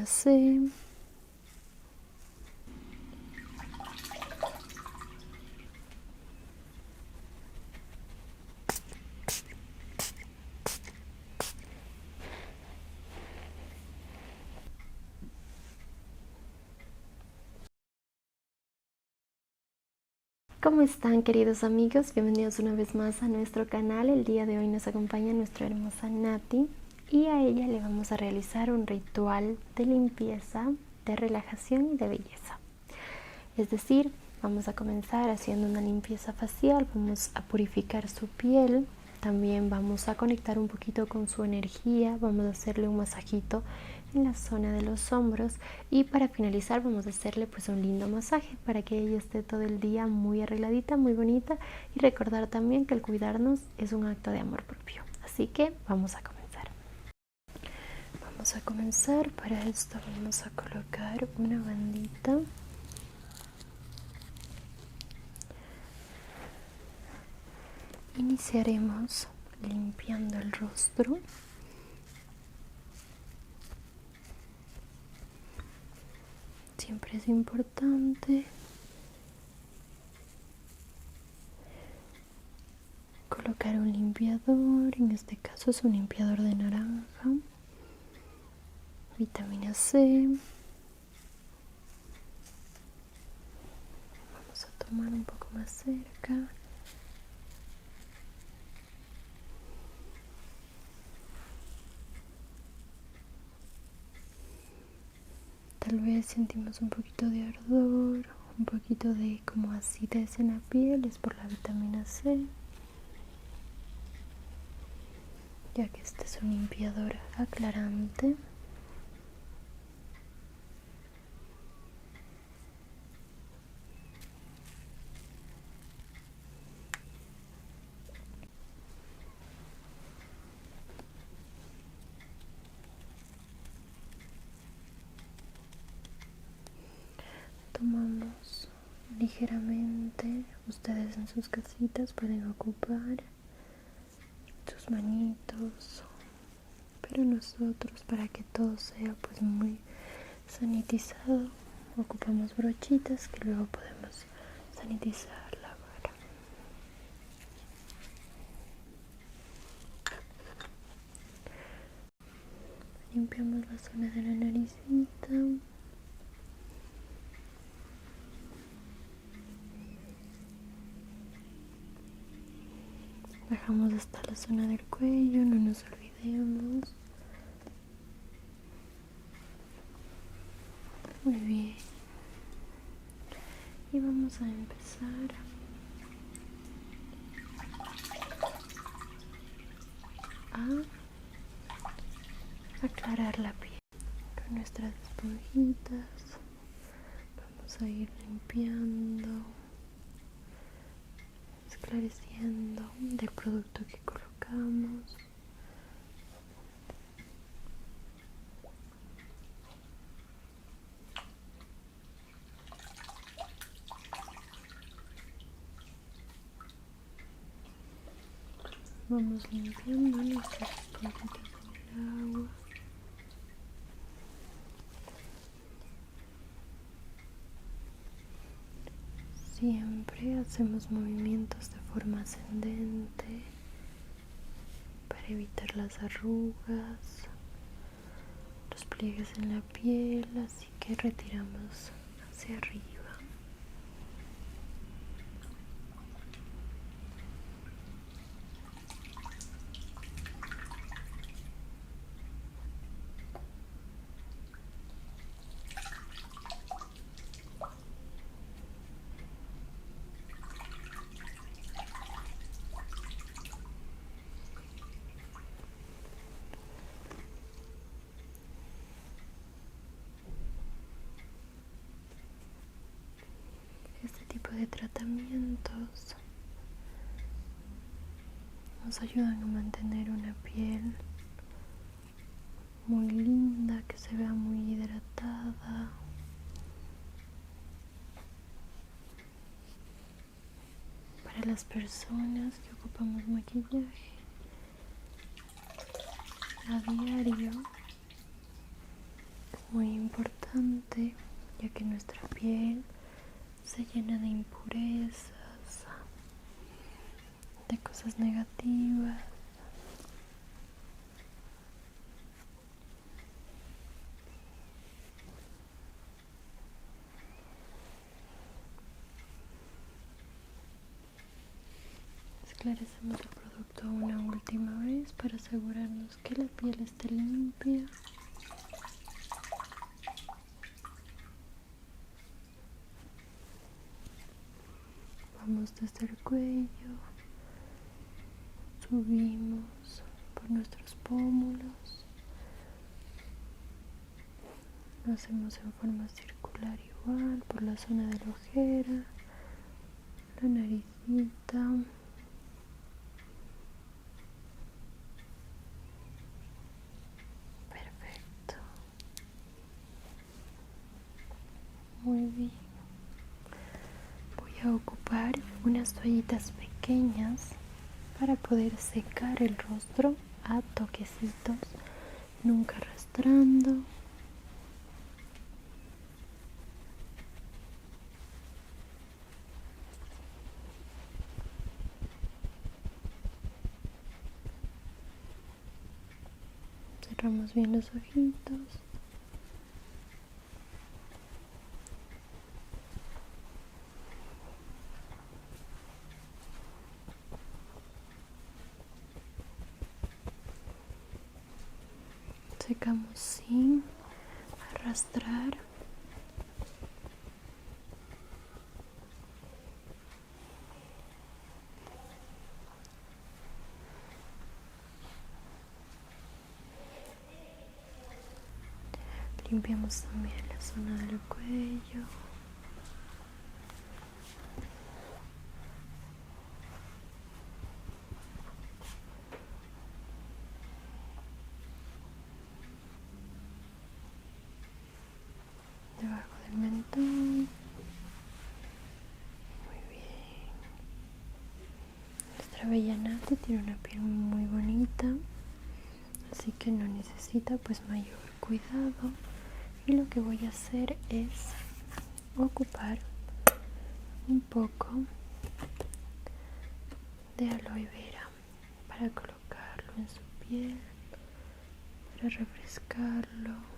C. ¿Cómo están, queridos amigos? Bienvenidos una vez más a nuestro canal. El día de hoy nos acompaña nuestra hermosa Nati y a ella le vamos a realizar un ritual de limpieza, de relajación y de belleza. Es decir, vamos a comenzar haciendo una limpieza facial, vamos a purificar su piel, también vamos a conectar un poquito con su energía, vamos a hacerle un masajito en la zona de los hombros y para finalizar vamos a hacerle pues un lindo masaje para que ella esté todo el día muy arregladita, muy bonita, y recordar también que el cuidarnos es un acto de amor propio. Así que vamos a comenzar. Para esto vamos a colocar una bandita. Iniciaremos limpiando el rostro. Siempre es importante colocar un limpiador, en este caso es un limpiador de naranja, vitamina C. Vamos a tomar un poco más cerca. Tal vez sentimos un poquito de ardor, un poquito de como acidez en la piel, es por la vitamina C, ya que este es un limpiador aclarante. Tomamos ligeramente, ustedes en sus casitas pueden ocupar sus manitos, pero nosotros, para que todo sea pues muy sanitizado, ocupamos brochitas que luego podemos sanitizar la vara. Limpiamos la zona de la naricita. Bajamos hasta la zona del cuello, no nos olvidemos. Muy bien. Y vamos a empezar a aclarar la piel con nuestras esponjitas. Vamos a ir limpiando, esclareciendo del producto que colocamos. Vamos limpiando nuestras esponjitas en el agua. Siempre hacemos movimientos de forma ascendente para evitar las arrugas, los pliegues en la piel, así que retiramos hacia arriba. Este tipo de tratamientos nos ayudan a mantener una piel muy linda, que se vea muy hidratada. Para las personas que ocupamos maquillaje a diario, muy importante, ya que nuestra piel se llena de impurezas, de cosas negativas. Esclarecemos el producto una última vez para asegurarnos que la piel esté limpia. Vamos desde el cuello, subimos por nuestros pómulos, lo hacemos en forma circular igual por la zona de la ojera, la naricita, perfecto, muy bien. Voy a ocupar unas toallitas pequeñas para poder secar el rostro a toquecitos, nunca arrastrando. Cerramos bien los ojitos. Secamos sin arrastrar. Limpiamos también la zona del cuello. Debajo del mentón. Muy bien. Nuestra bella Nati tiene una piel muy bonita, así que no necesita pues mayor cuidado. Y lo que voy a hacer es ocupar un poco de aloe vera para colocarlo en su piel, para refrescarlo.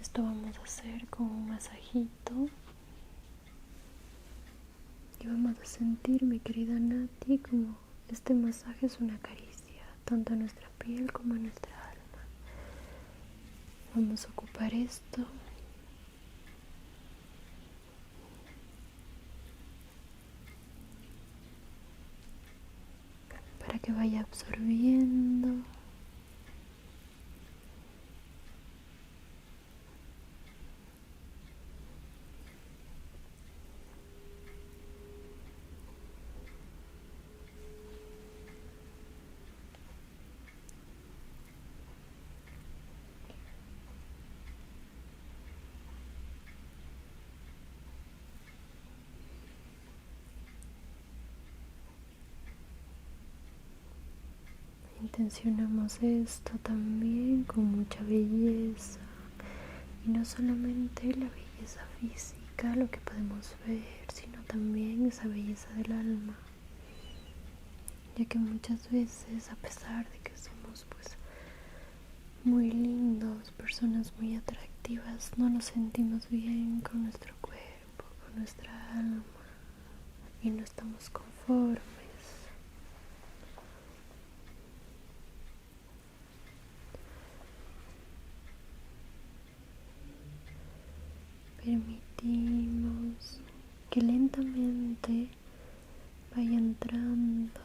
Esto vamos a hacer con un masajito y vamos a sentir, mi querida Nati, como este masaje es una caricia tanto a nuestra piel como a nuestra alma. Vamos a ocupar esto para que vaya absorbiendo. Intencionamos esto también con mucha belleza, y no solamente la belleza física, lo que podemos ver, sino también esa belleza del alma, ya que muchas veces, a pesar de que somos pues muy lindos, personas muy atractivas, no nos sentimos bien con nuestro cuerpo, con nuestra alma, y no estamos conformes. Permitimos que lentamente vaya entrando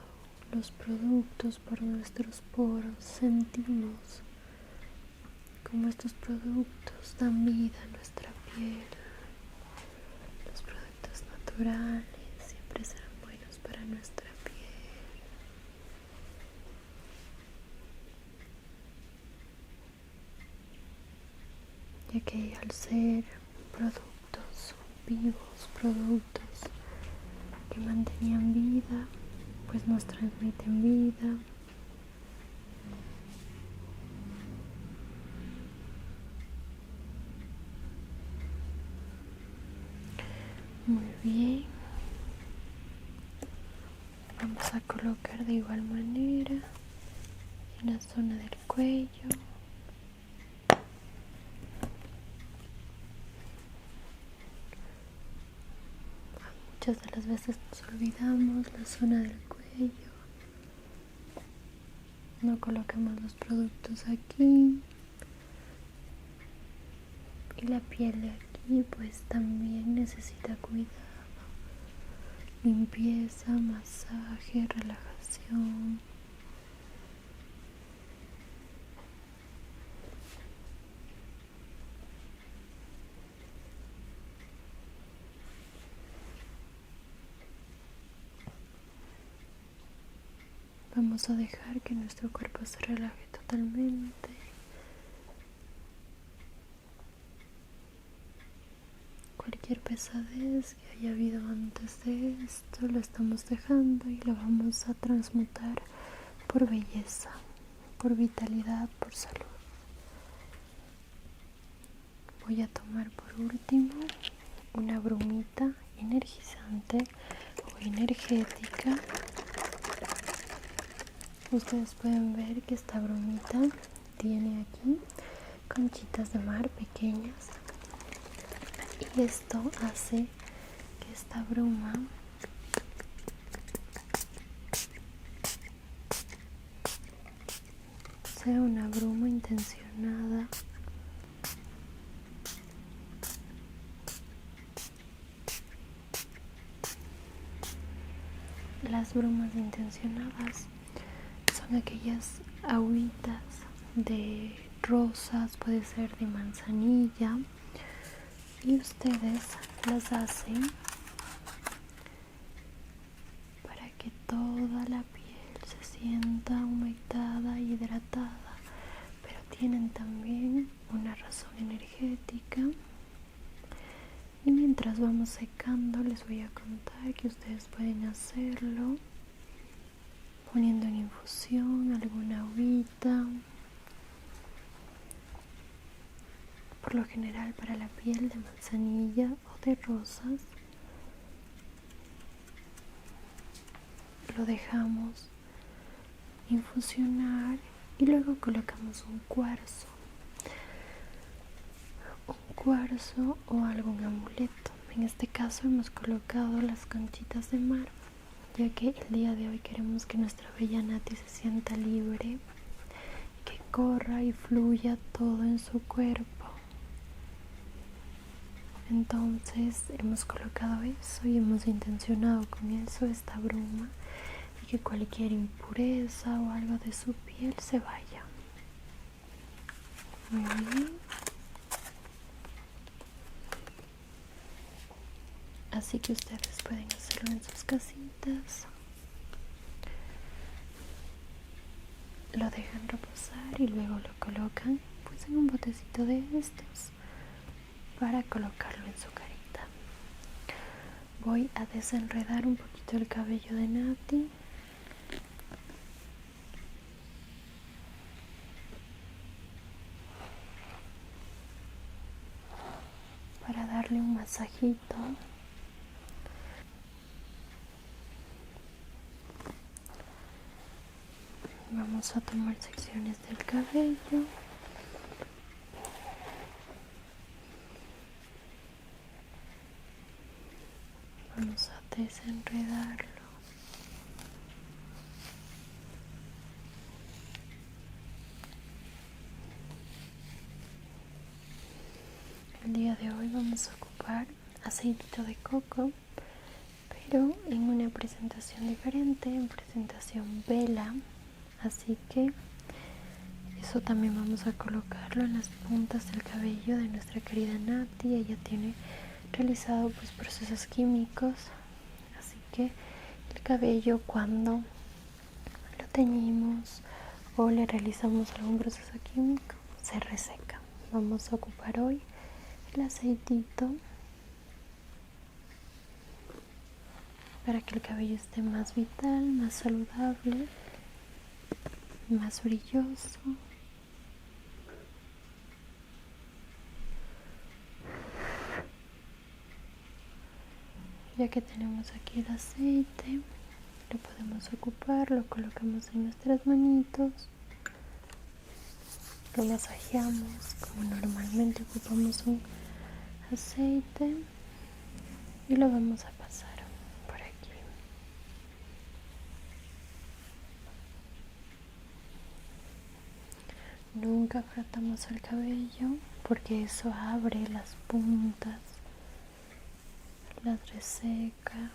los productos por nuestros poros. Sentimos como estos productos dan vida a nuestra piel. Los productos naturales siempre serán buenos para nuestra piel, ya que al ser vivos, productos que mantenían vida, pues nos transmiten vida. Muy bien. Vamos a colocar de igual manera en la zona del cuello. Muchas de las veces nos olvidamos la zona del cuello. No colocamos los productos aquí. Y la piel de aquí pues también necesita cuidado. Limpieza, masaje, relajación. Vamos a dejar que nuestro cuerpo se relaje totalmente. Cualquier pesadez que haya habido antes de esto lo estamos dejando y lo vamos a transmutar por belleza, por vitalidad, por salud. Voy a tomar por último una brumita energizante o energética. Ustedes pueden ver que esta brumita tiene aquí conchitas de mar pequeñas y esto hace que esta bruma sea una bruma intencionada. Las brumas intencionadas son aquellas agüitas de rosas, puede ser de manzanilla, y ustedes las hacen para que toda la piel se sienta humectada y hidratada, pero tienen también una razón energética. Y mientras vamos secando les voy a contar que ustedes pueden hacerlo poniendo en infusión alguna agüita. Por lo general para la piel de manzanilla o de rosas lo dejamos infusionar y luego colocamos un cuarzo o algún amuleto. En este caso hemos colocado las conchitas de mar, ya que el día de hoy queremos que nuestra bella Nati se sienta libre, que corra y fluya todo en su cuerpo. Entonces hemos colocado eso y hemos intencionado con eso esta bruma y que cualquier impureza o algo de su piel se vaya. Muy bien. Así que ustedes pueden hacerlo en sus casitas. Lo dejan reposar y luego lo colocan pues en un botecito de estos para colocarlo en su carita. Voy a desenredar un poquito el cabello de Nati. Para darle un masajito. Vamos a tomar secciones del cabello. Vamos a desenredarlo. El día de hoy vamos a ocupar aceitito de coco, pero en una presentación diferente, en presentación vela. Así que eso también vamos a colocarlo en las puntas del cabello de nuestra querida Nati. Ella tiene realizado pues procesos químicos, así que el cabello cuando lo teñimos o le realizamos algún proceso químico se reseca. Vamos a ocupar hoy el aceitito para que el cabello esté más vital, más saludable, más brilloso. Ya que tenemos aquí el aceite, lo podemos ocupar, lo colocamos en nuestras manitos, lo masajeamos como normalmente ocupamos un aceite y lo vamos a pasar por aquí. Nunca frotamos el cabello porque eso abre las puntas, las reseca.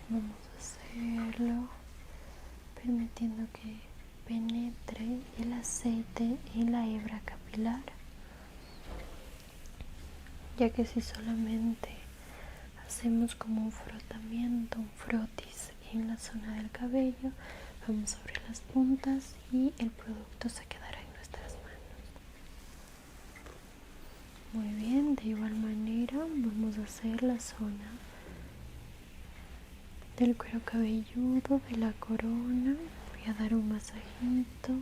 Vamos a hacerlo permitiendo que penetre el aceite en la hebra capilar, ya que si solamente hacemos como un frotamiento, un frotis en la zona del cabello, vamos a abrir las puntas y el producto se quedará en nuestras manos. Muy bien, de igual manera vamos a hacer la zona del cuero cabelludo, de la corona. Voy a dar un masajito.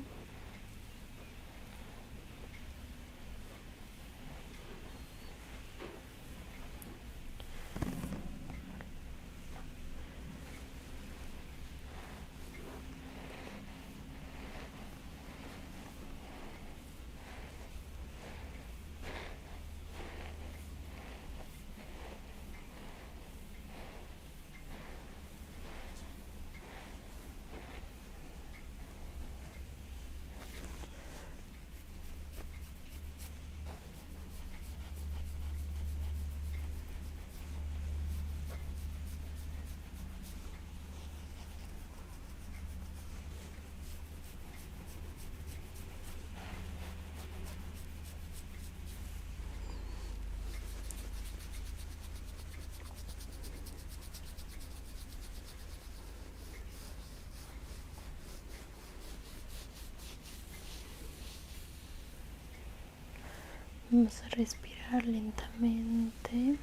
Vamos a respirar lentamente,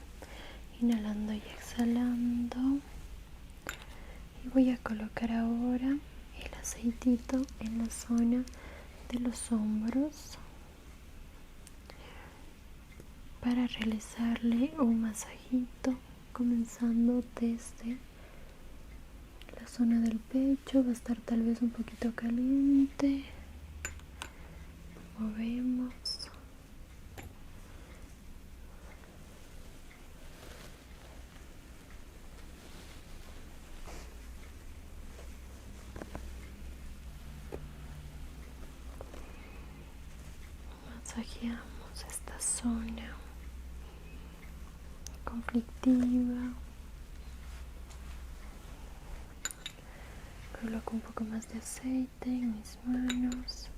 inhalando y exhalando. Y voy a colocar ahora el aceitito en la zona de los hombros para realizarle un masajito, comenzando desde la zona del pecho. Va a estar tal vez un poquito caliente. Movemos. Masajeamos esta zona conflictiva. Coloco un poco más de aceite en mis manos.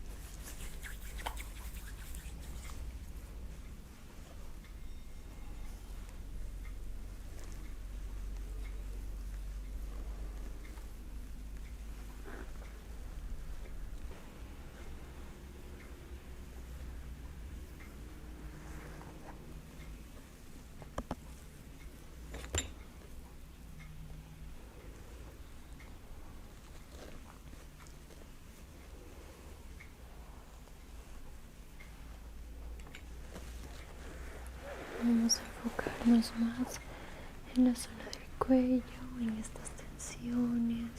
Vamos a enfocarnos más en la zona del cuello, en estas tensiones,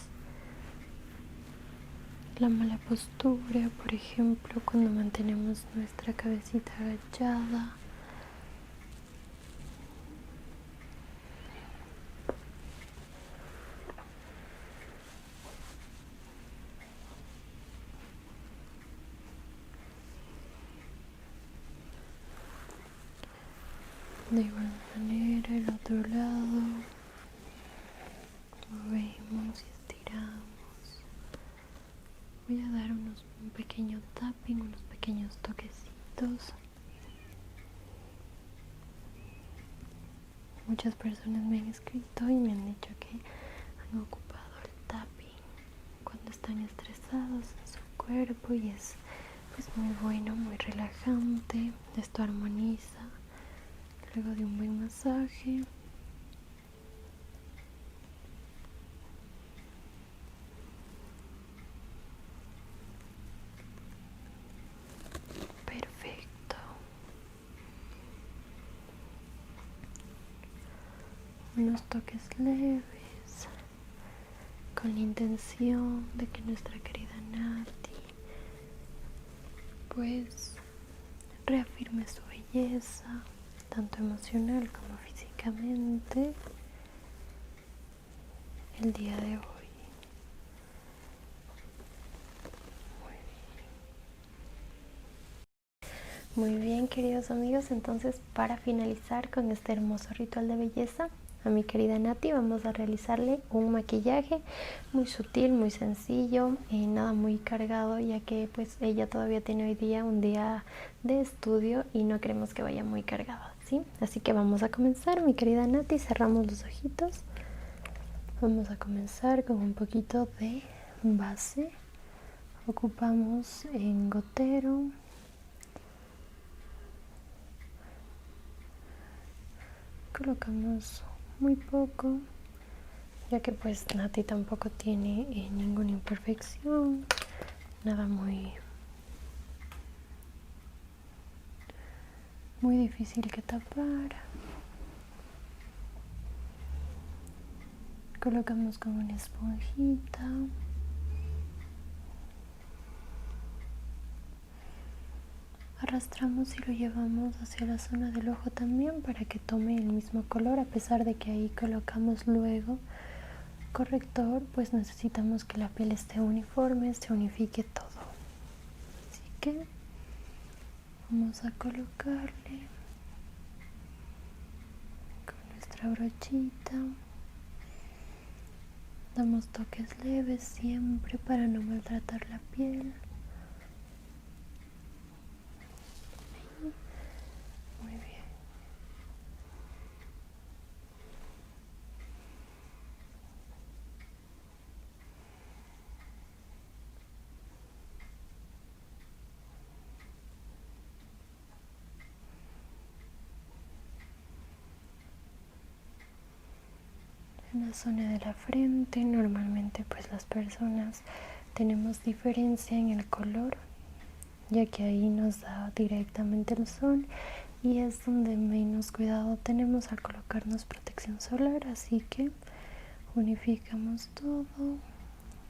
la mala postura, por ejemplo, cuando mantenemos nuestra cabecita agachada. De igual manera el otro lado, movemos y estiramos. Voy a dar un pequeño tapping, unos pequeños toquecitos. Muchas personas me han escrito y me han dicho que han ocupado el tapping cuando están estresados en su cuerpo y es pues muy bueno, muy relajante. Esto armoniza luego de un buen masaje. Perfecto. Unos toques leves con la intención de que nuestra querida Nati pues reafirme su belleza, tanto emocional como físicamente, el día de hoy. Muy bien, queridos amigos, entonces para finalizar con este hermoso ritual de belleza, a mi querida Nati vamos a realizarle un maquillaje muy sutil, muy sencillo, nada muy cargado, ya que pues ella todavía tiene hoy día un día de estudio y no queremos que vaya muy cargado, ¿sí? Así que vamos a comenzar, mi querida Nati, cerramos los ojitos. Vamos a comenzar con un poquito de base. Ocupamos en gotero. Colocamos muy poco, ya que pues Nati tampoco tiene ninguna imperfección, nada muy difícil que tapar. Colocamos con una esponjita. Arrastramos y lo llevamos hacia la zona del ojo también para que tome el mismo color, a pesar de que ahí colocamos luego corrector, pues necesitamos que la piel esté uniforme, se unifique todo. Así que vamos a colocarle con nuestra brochita. Damos toques leves siempre para no maltratar la piel. Muy bien. En la zona de la frente, normalmente pues las personas tenemos diferencia en el color, ya que ahí nos da directamente el sol y es donde menos cuidado tenemos al colocarnos protección solar, así que unificamos todo,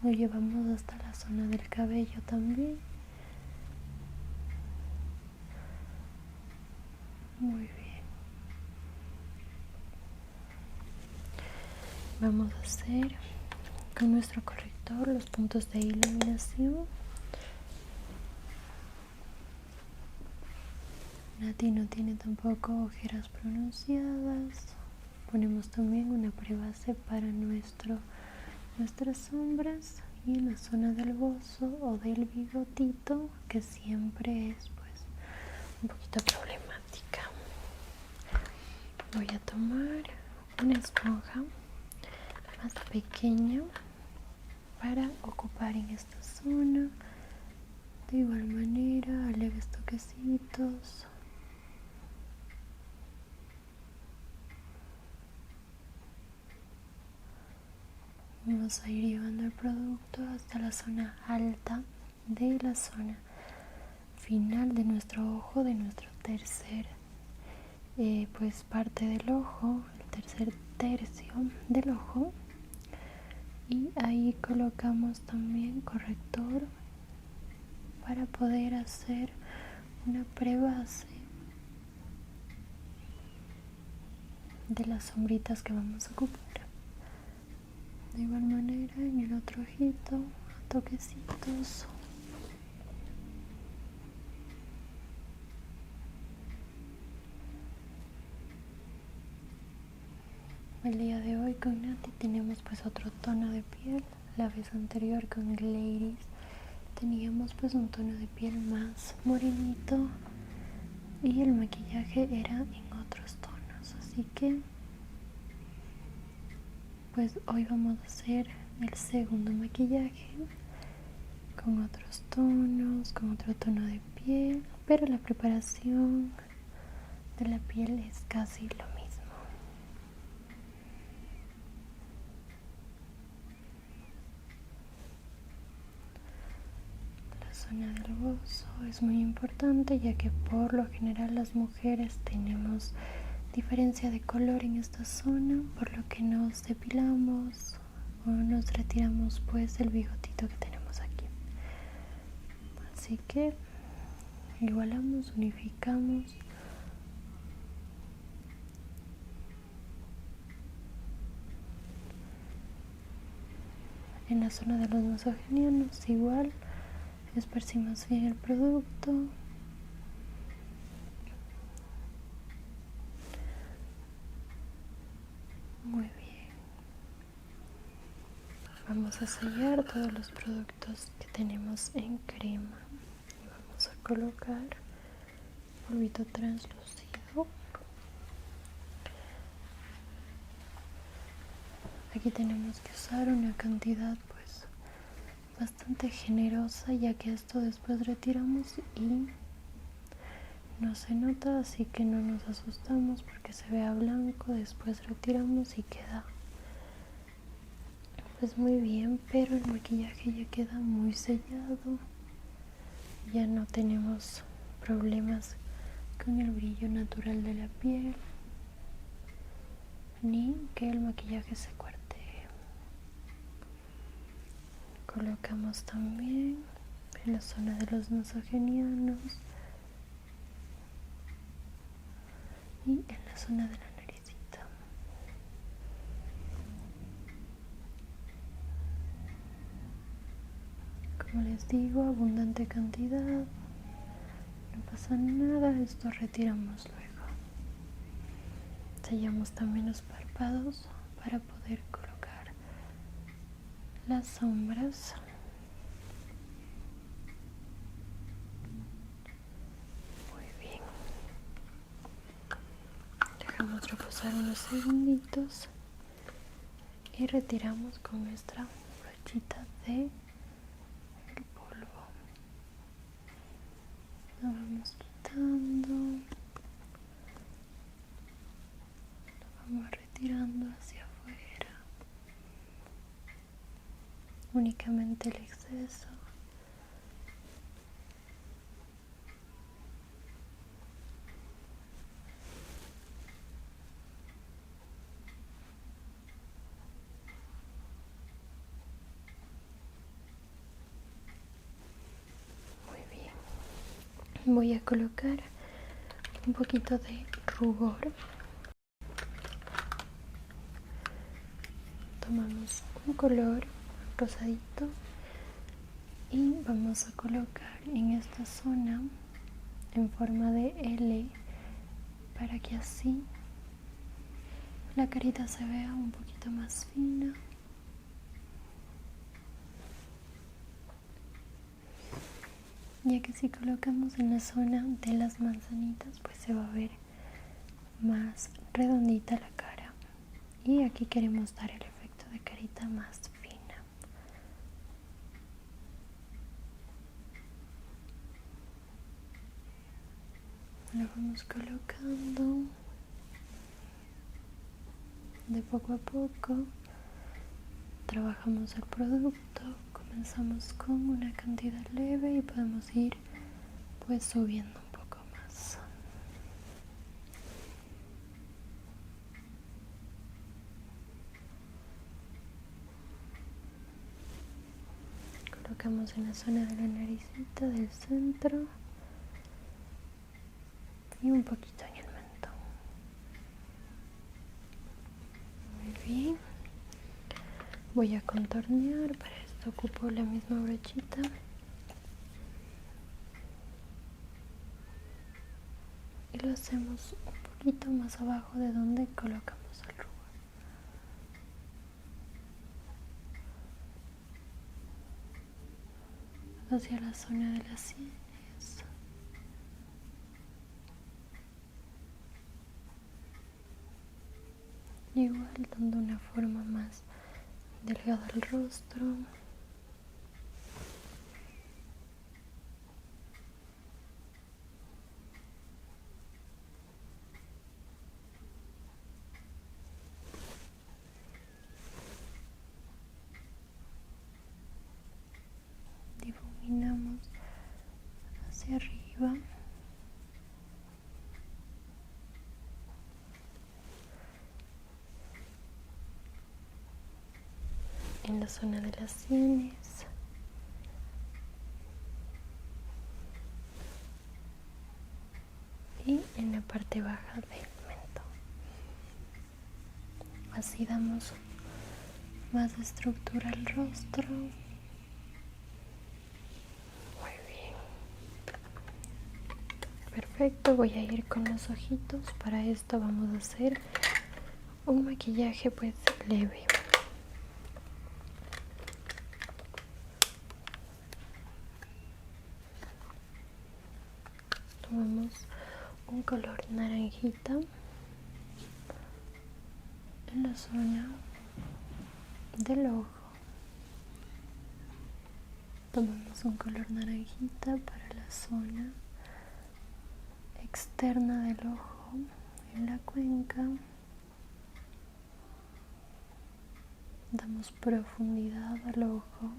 lo llevamos hasta la zona del cabello también. Muy bien. Vamos a hacer con nuestro corrector los puntos de iluminación. Nati no tiene tampoco ojeras pronunciadas. Ponemos también una prebase para nuestras sombras y en la zona del bozo o del bigotito, que siempre es pues un poquito problemática. Voy a tomar una esponja más pequeña para ocupar en esta zona. De igual manera, a leves toquecitos. Vamos a ir llevando el producto hasta la zona alta de la zona final de nuestro ojo, de nuestro tercer pues parte del ojo, el tercer tercio del ojo, y ahí colocamos también corrector para poder hacer una prebase de las sombritas que vamos a ocupar. De igual manera en el otro ojito, a toquecitos. El día de hoy con Nati tenemos pues otro tono de piel. La vez anterior con Ladies teníamos pues un tono de piel más morenito y el maquillaje era en otros tonos, así que pues hoy vamos a hacer el segundo maquillaje con otros tonos, con otro tono de piel, pero la preparación de la piel es casi lo mismo. La zona del bozo es muy importante, ya que por lo general las mujeres tenemos diferencia de color en esta zona, por lo que nos depilamos o nos retiramos pues el bigotito que tenemos aquí. Así que igualamos, unificamos. En la zona de los nasogenianos igual esparcimos bien el producto. Muy bien. Vamos a sellar todos los productos que tenemos en crema. Y vamos a colocar polvito translúcido. Aquí tenemos que usar una cantidad pues bastante generosa, ya que esto después retiramos y no se nota, así que no nos asustamos porque se vea blanco. Después retiramos y queda pues muy bien, pero el maquillaje ya queda muy sellado, ya no tenemos problemas con el brillo natural de la piel ni que el maquillaje se cuartee. Colocamos también en la zona de los nasogenianos y en la zona de la naricita. Como les digo, abundante cantidad, no pasa nada, esto retiramos luego. Sellamos también los párpados para poder colocar las sombras. Muy bien. Dejamos reposar unos segunditos y retiramos con nuestra brochita de el polvo. Lo vamos quitando, lo vamos retirando hacia afuera, únicamente el exceso. Muy bien. Voy a colocar un poquito de rubor. Tomamos un color rosadito y vamos a colocar en esta zona en forma de L para que así la carita se vea un poquito más fina. Ya que si colocamos en la zona de las manzanitas pues se va a ver más redondita la cara, y aquí queremos dar el efecto de carita más fina. Lo vamos colocando de poco a poco. Trabajamos el producto, comenzamos con una cantidad leve y podemos ir pues subiendo un poco más. Colocamos en la zona de la naricita del centro y un poquito en el mentón. Muy bien. Voy a contornear, para esto ocupo la misma brochita. Y lo hacemos un poquito más abajo de donde colocamos el rubor. Hacia la zona de las sienes. Igual dando una forma más delgada al rostro. la zona de las sienes. Y en la parte baja del mentón. Así damos más estructura al rostro. Muy bien. Perfecto, voy a ir con los ojitos. Para esto vamos a hacer un maquillaje pues leve. Tomamos un color naranjita en la zona del ojo. Tomamos un color naranjita para la zona externa del ojo, en la cuenca. Damos profundidad al ojo.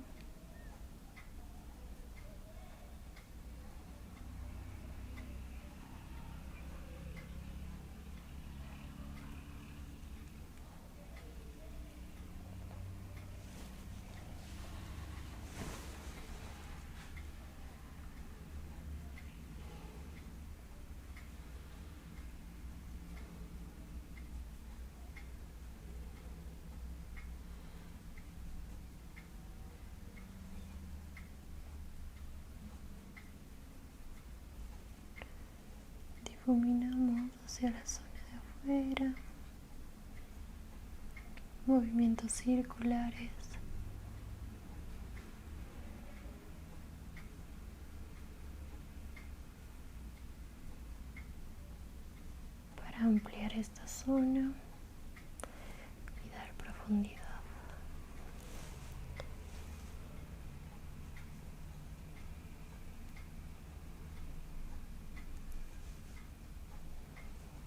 Difuminamos hacia la zona de afuera, movimientos circulares para ampliar esta zona y dar profundidad.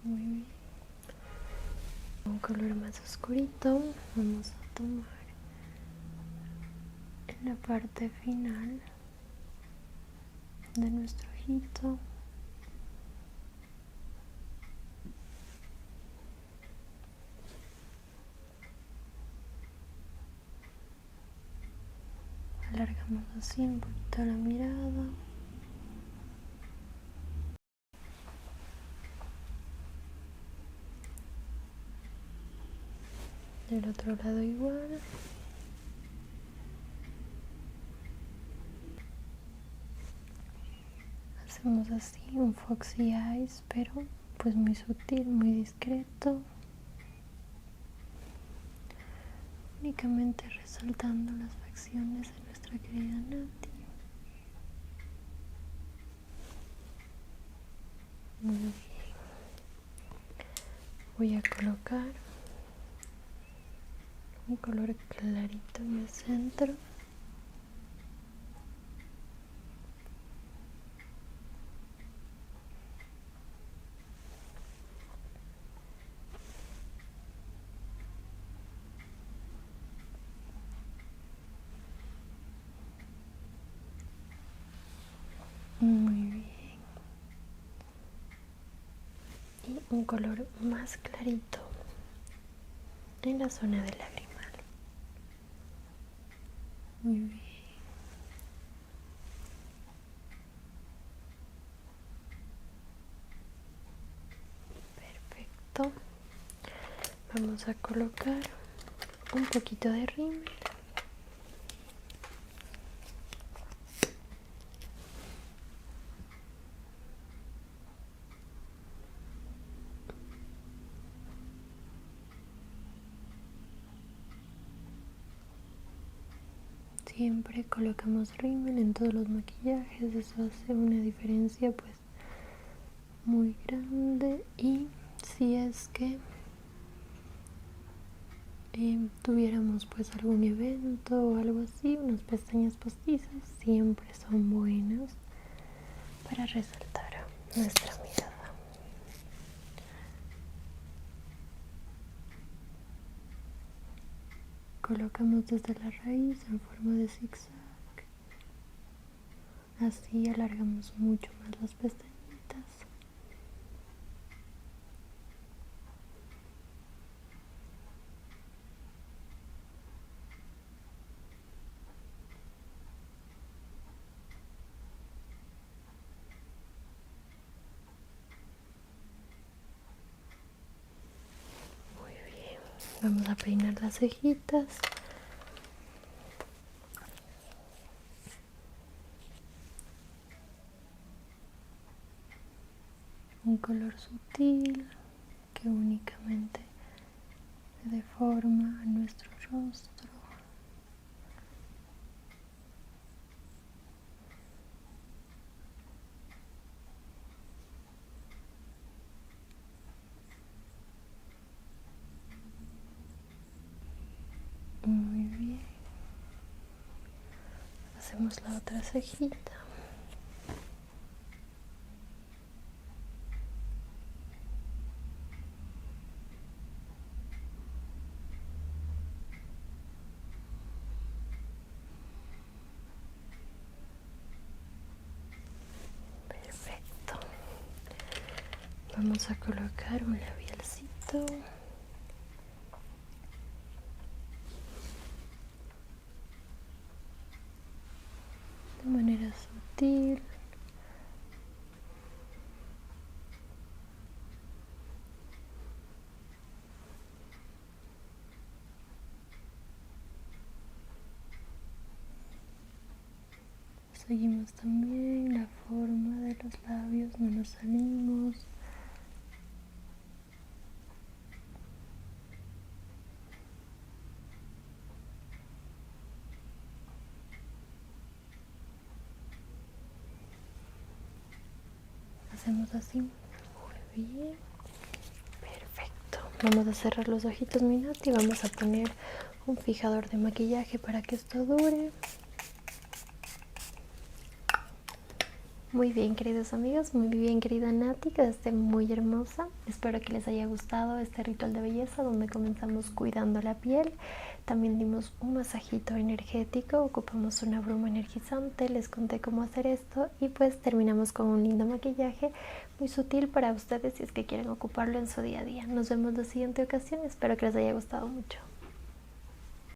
Muy bien. Un color más oscurito vamos a tomar en la parte final de nuestro ojito. Alargamos así un poquito la mirada. Del otro lado igual. Hacemos así un foxy eyes, pero pues muy sutil, muy discreto. Únicamente resaltando las facciones de nuestra querida Nati. Muy bien. Voy a colocar un color clarito en el centro. Muy bien. Y un color más clarito en la zona del lagrimal. Muy bien. Perfecto. Vamos a colocar un poquito de rímel. Siempre colocamos rímel en todos los maquillajes, eso hace una diferencia pues muy grande. Y si es que tuviéramos pues algún evento o algo así, unas pestañas postizas siempre son buenas para resaltar nuestra mirada. Colocamos desde la raíz en forma de zigzag. Así alargamos mucho más las pestañitas. Vamos a peinar las cejitas. Un color sutil que únicamente le dé forma a nuestro rostro. Muy bien. Hacemos la otra cejita. Perfecto. Vamos a colocar un labialcito. De manera sutil. Seguimos también la forma de los labios, no nos salimos. Hacemos así. Muy bien. Perfecto. Vamos a cerrar los ojitos, mi Nati, y vamos a poner un fijador de maquillaje para que esto dure. Muy bien, queridos amigos, muy bien, querida Nati, que esté muy hermosa. Espero que les haya gustado este ritual de belleza donde comenzamos cuidando la piel. También dimos un masajito energético, ocupamos una bruma energizante, les conté cómo hacer esto y pues terminamos con un lindo maquillaje muy sutil para ustedes si es que quieren ocuparlo en su día a día. Nos vemos la siguiente ocasión, espero que les haya gustado mucho.